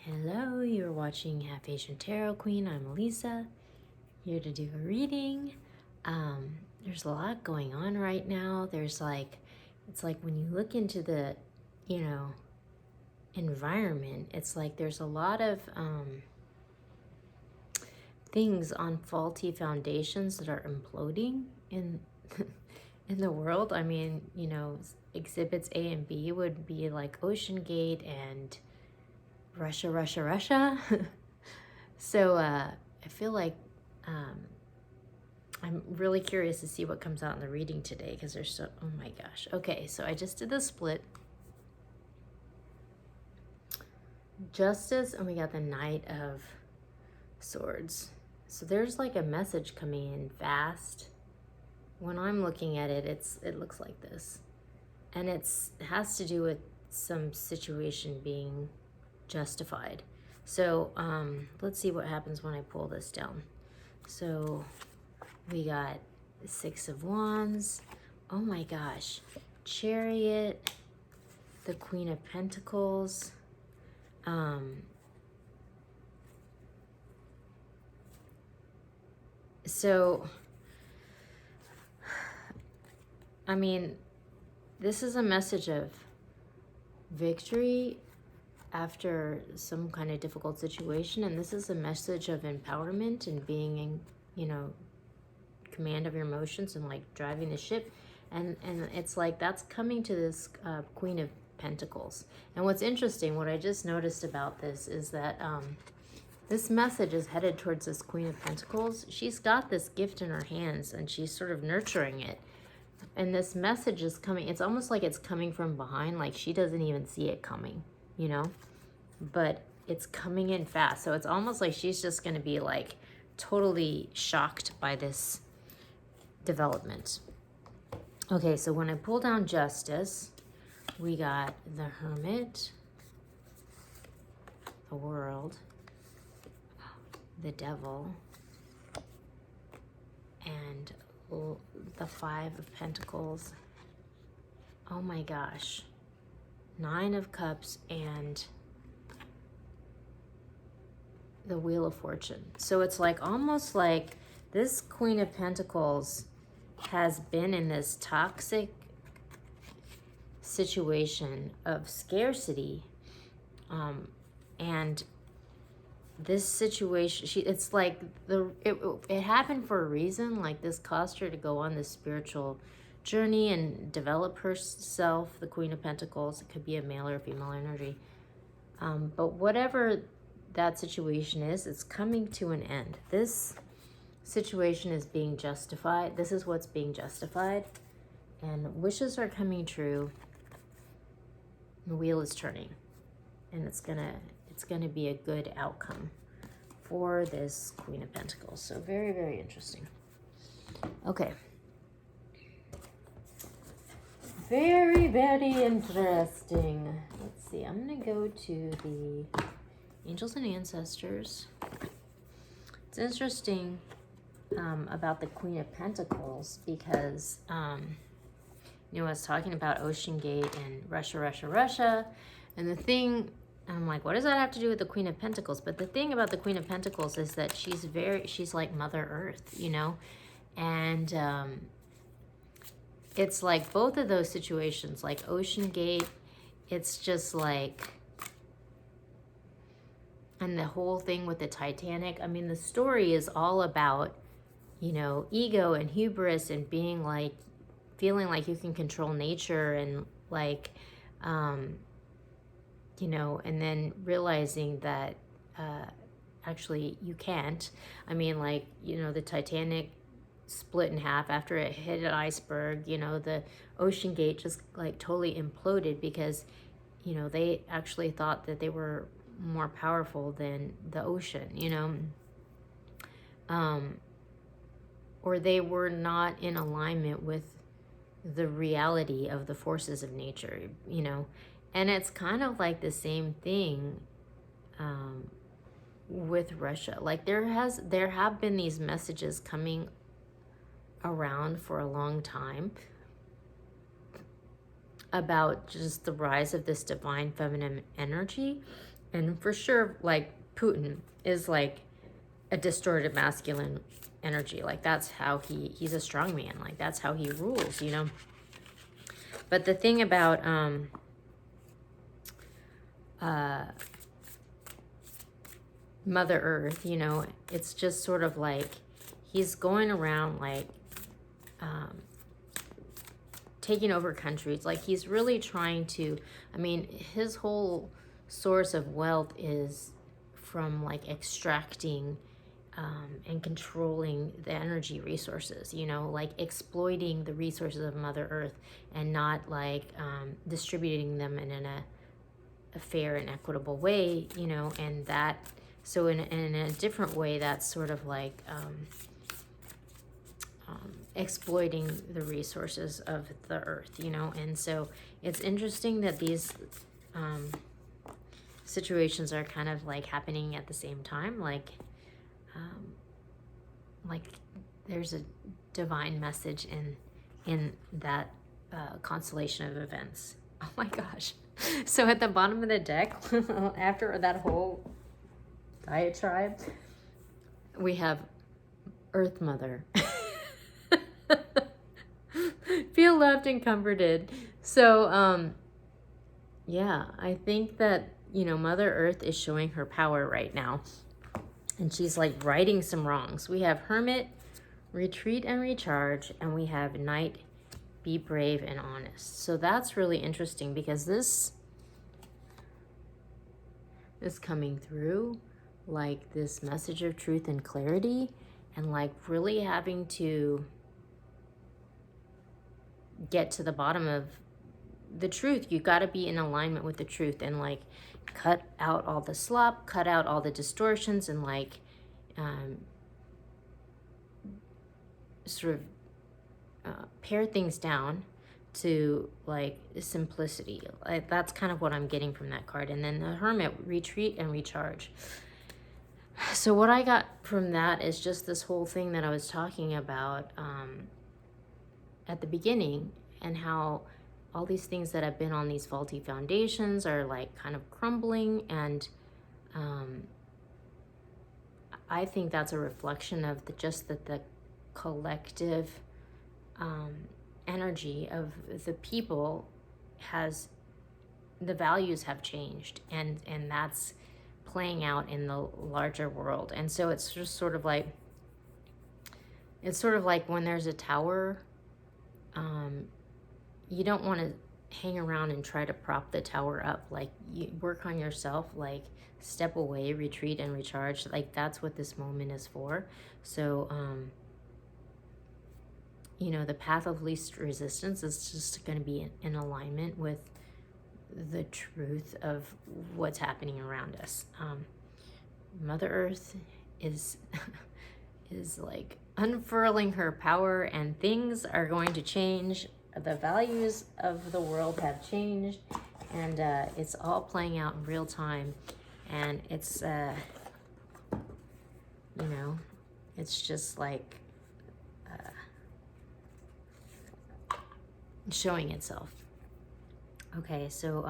Hello, you're watching Half Asian Tarot Queen. I'm Elisa, here to do a reading. There's a lot going on right now. It's like when you look into the, environment, it's like there's a lot of things on faulty foundations that are imploding in in the world. I mean, exhibits A and B would be like Ocean Gate and Russia. So I feel like I'm really curious to see what comes out in the reading today because there's so, oh my gosh. Okay, so I just did the split. Justice, and we got the Knight of Swords. So there's like a message coming in fast. When I'm looking at it, it looks like this. And it has to do with some situation being justified. So let's see what happens when I pull this down. So we got the Six of Wands. Oh my gosh. Chariot. The Queen of Pentacles. So, I mean, this is a message of victory after some kind of difficult situation, and this is a message of empowerment and being in, command of your emotions and like driving the ship, and it's like that's coming to this Queen of Pentacles. And what's interesting, what I just noticed about this is that this message is headed towards this Queen of Pentacles. She's got this gift in her hands and she's sort of nurturing it. And this message is coming, it's almost like it's coming from behind, like she doesn't even see it coming, but it's coming in fast. So it's almost like she's just going to be like totally shocked by this development. Okay, so when I pull down Justice, we got the Hermit, the World, the Devil, and the Five of Pentacles. Oh my gosh. Nine of Cups and the Wheel of Fortune. So it's like almost like this Queen of Pentacles has been in this toxic situation of scarcity, and this situation, it's like it happened for a reason. Like this caused her to go on this spiritual journey and develop herself. The Queen of Pentacles, it could be a male or female energy, but whatever that situation is, it's coming to an end. This situation is being justified. This is what's being justified, and wishes are coming true. The wheel is turning, and it's gonna be a good outcome for this Queen of Pentacles. So very, very interesting. Okay. Very, very interesting. Let's see. I'm gonna go to the Angels and Ancestors. It's interesting about the Queen of Pentacles because I was talking about Ocean Gate and Russia, and the thing, I'm like, what does that have to do with the Queen of Pentacles? But the thing about the Queen of Pentacles is that she's like Mother Earth, and it's like both of those situations, like Ocean Gate, it's just like, and the whole thing with the Titanic, I mean, the story is all about, ego and hubris and being like, feeling like you can control nature and like, and then realizing that actually you can't. I mean, like, the Titanic split in half after it hit an iceberg. The Ocean Gate just like totally imploded because, they actually thought that they were more powerful than the ocean, or they were not in alignment with the reality of the forces of nature, and it's kind of like the same thing with Russia. Like there have been these messages coming around for a long time about just the rise of this divine feminine energy, And for sure, like Putin is like a distorted masculine energy. Like that's how he's a strong man. Like that's how he rules, you know. But the thing about Mother Earth, you know, it's just sort of like he's going around like taking over countries. Like he's really trying to, I mean, his whole source of wealth is from like extracting and controlling the energy resources, you know, like exploiting the resources of Mother Earth and not like distributing them in a fair and equitable way, you know, and that, so in a different way, that's sort of like exploiting the resources of the earth, you know. And so it's interesting that these situations are kind of like happening at the same time, like there's a divine message in that constellation of events. Oh my gosh. So at the bottom of the deck, after that whole diatribe, we have Earth Mother. Feel loved and comforted. So yeah, I think that, you know, Mother Earth is showing her power right now, and she's like righting some wrongs. We have Hermit, retreat and recharge, and we have Knight, be brave and honest. So that's really interesting, because this is coming through like this message of truth and clarity, and like really having to get to the bottom of the truth. You got to be in alignment with the truth, and like cut out all the slop, cut out all the distortions, and like sort of pare things down to like simplicity. Like, that's kind of what I'm getting from that card. And then the Hermit, retreat and recharge. So what I got from that is just this whole thing that I was talking about at the beginning, and how all these things that have been on these faulty foundations are like kind of crumbling. And I think that's a reflection of the collective energy of the people has, the values have changed, and that's playing out in the larger world. And so it's just sort of like, it's sort of like when there's a tower, you don't want to hang around and try to prop the tower up. Like, you work on yourself, like step away, retreat and recharge. Like that's what this moment is for. So you know, the path of least resistance is just going to be in alignment with the truth of what's happening around us. Mother Earth is is like unfurling her power, and things are going to change. The values of the world have changed, and it's all playing out in real time. And it's you know, it's just like showing itself. Okay, so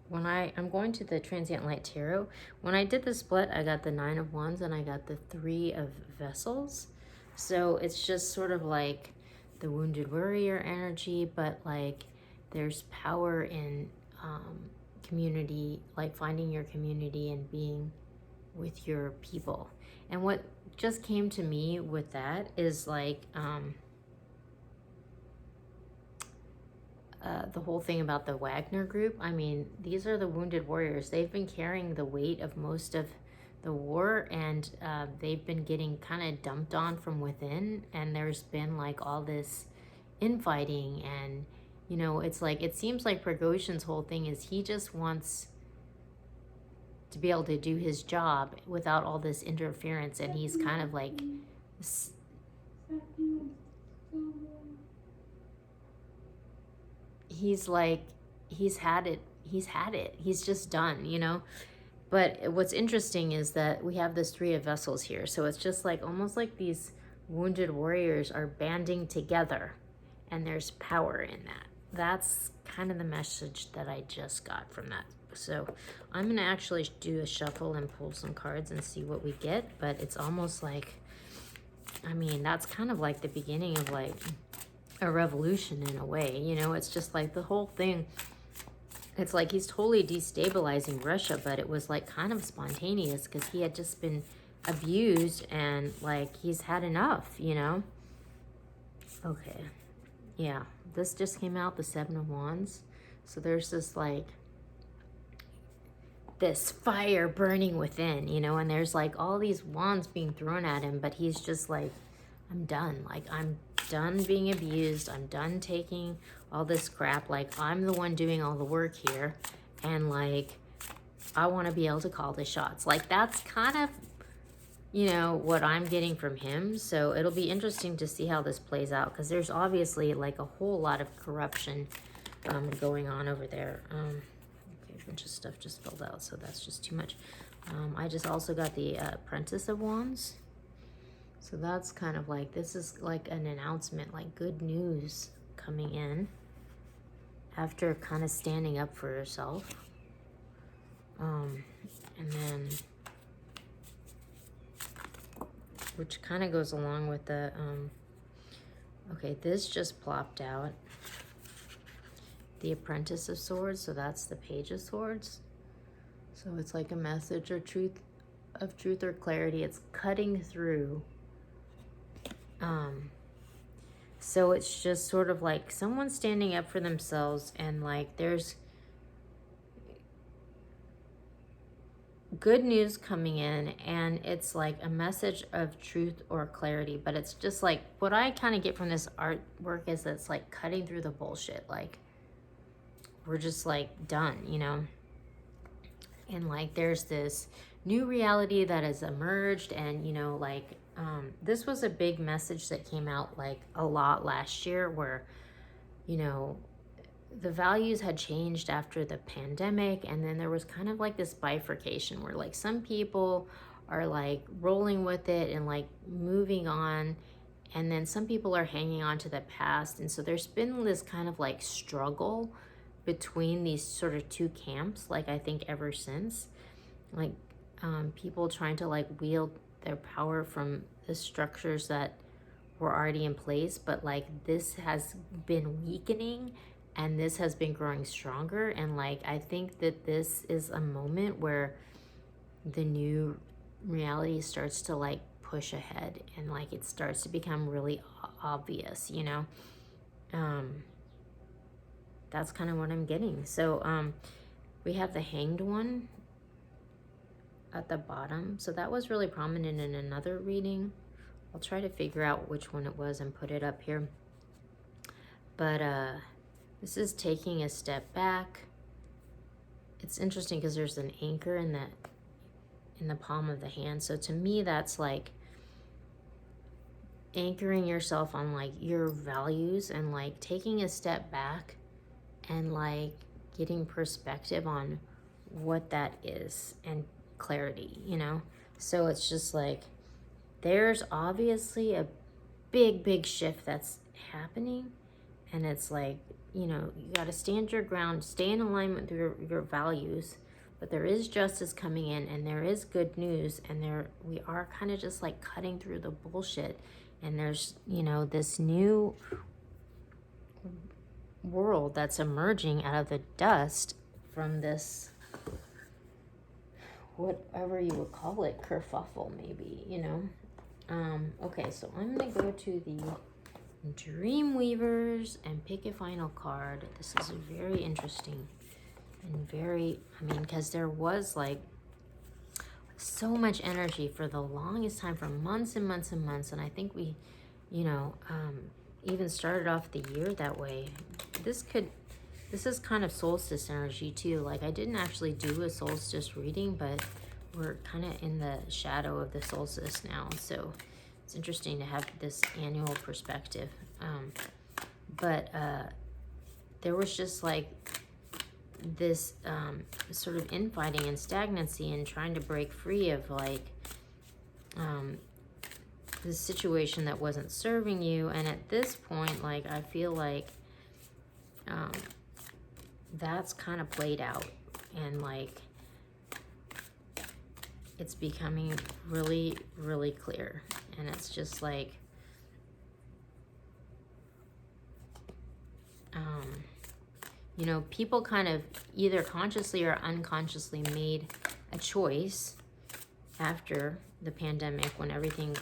when I'm going to the Transient Light Tarot, when I did the split, I got the 9 of Wands and I got the 3 of Vessels. So it's just sort of like the Wounded Warrior energy, but like there's power in community, like finding your community and being with your people. And what just came to me with that is like the whole thing about the Wagner group. I mean, these are the Wounded Warriors. They've been carrying the weight of most of the war, and they've been getting kind of dumped on from within, and there's been like all this infighting. And you know, it's like, it seems like Prigozhin's whole thing is he just wants to be able to do his job without all this interference, and he's kind of like he's like, he's had it, he's just done, you know. But what's interesting is that we have this 3 of Vessels here, so it's just like almost like these Wounded Warriors are banding together, and there's power in that. that's kind of the message that I just got from that. So I'm going to actually do a shuffle and pull some cards and see what we get. But it's almost like, I mean, that's kind of like the beginning of like a revolution in a way. You know, it's just like the whole thing. It's like he's totally destabilizing Russia, but it was like kind of spontaneous because he had just been abused and like he's had enough, you know? Okay. Yeah. This just came out, the Seven of Wands. So there's this like this fire burning within, you know, and there's like all these wands being thrown at him, but he's just like, I'm done. Like, I'm done being abused. I'm done taking all this crap. Like, I'm the one doing all the work here. And like, I want to be able to call the shots. Like, that's kind of, you know, what I'm getting from him. So it'll be interesting to see how this plays out, because there's obviously like a whole lot of corruption going on over there. Okay, a bunch of stuff just filled out, so that's just too much. I just also got the Apprentice of Wands. So that's kind of like, this is like an announcement, like good news coming in after kind of standing up for yourself. And then, which kind of goes along with the, okay, this just plopped out. The Apprentice of Swords, so that's the Page of Swords. So it's like a message or truth or clarity. It's cutting through. So it's just sort of like someone standing up for themselves, and like there's good news coming in, and it's like a message of truth or clarity. But it's just like, what I kind of get from this artwork is it's like cutting through the bullshit. Like, we're just like done, you know? And like there's this new reality that has emerged, and you know, like this was a big message that came out like a lot last year, where, you know, the values had changed after the pandemic, and then there was kind of like this bifurcation where like some people are like rolling with it and like moving on, and then some people are hanging on to the past. And so there's been this kind of like struggle between these sort of two camps, like I think ever since, like people trying to like wield their power from the structures that were already in place, but like this has been weakening and this has been growing stronger. And like I think that this is a moment where the new reality starts to like push ahead, and like it starts to become really obvious, you know. That's kind of what I'm getting. So we have the Hanged One at the bottom. So that was really prominent in another reading. I'll try to figure out which one it was and put it up here. But this is taking a step back. It's interesting because there's an anchor in the palm of the hand. So to me, that's like anchoring yourself on like your values and like taking a step back and like getting perspective on what that is and clarity, you know? So it's just like, there's obviously a big shift that's happening, and it's like, you know, you got to stand your ground, stay in alignment with your values, but there is justice coming in, and there is good news, and we are kind of just like cutting through the bullshit, and there's, you know, this new world that's emerging out of the dust from this, whatever you would call it, kerfuffle maybe, you know. Okay, so I'm gonna go to the Dream Weavers and pick a final card. This is very interesting and very, I mean, because there was like so much energy for the longest time, for months and months and months, and I think we, you know, even started off the year that way. This is kind of solstice energy too. Like, I didn't actually do a solstice reading, but we're kind of in the shadow of the solstice now. So it's interesting to have this annual perspective. But there was just like this sort of infighting and stagnancy and trying to break free of like this situation that wasn't serving you. And at this point, like, I feel like that's kind of played out, and like it's becoming really, really clear. And it's just like, you know, people kind of either consciously or unconsciously made a choice after the pandemic, when everything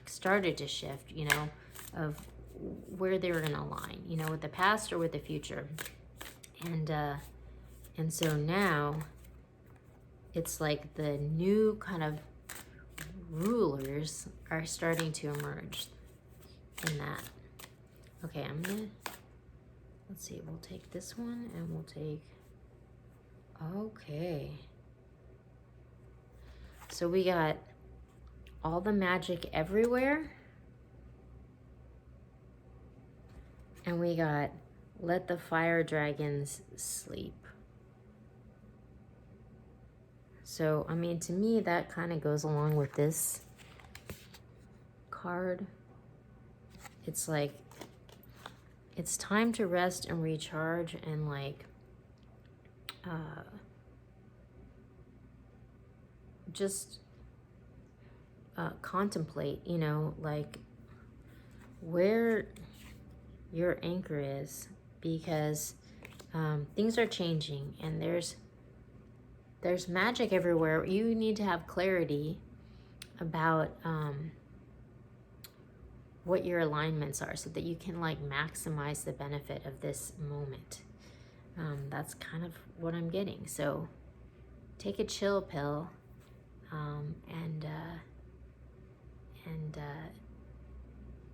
started to shift, you know, of where they were going to align, you know, with the past or with the future. And so now it's like the new kind of rulers are starting to emerge in that. Okay, I'm gonna, let's see, we'll take this one and we'll take, okay. So we got all the magic everywhere. And we got let the fire dragons sleep. So, I mean, to me, that kind of goes along with this card. It's like, it's time to rest and recharge and like, just contemplate, you know, like where your anchor is, because things are changing and there's magic everywhere. You need to have clarity about what your alignments are so that you can like maximize the benefit of this moment. That's kind of what I'm getting. So take a chill pill and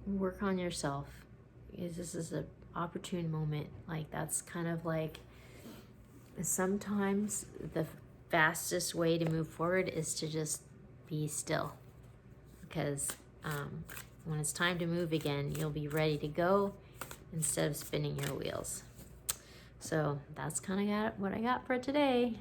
work on yourself, because this is an opportune moment. Like, that's kind of like, sometimes the fastest way to move forward is to just be still, because when it's time to move again, you'll be ready to go instead of spinning your wheels. So that's kind of what I got for today.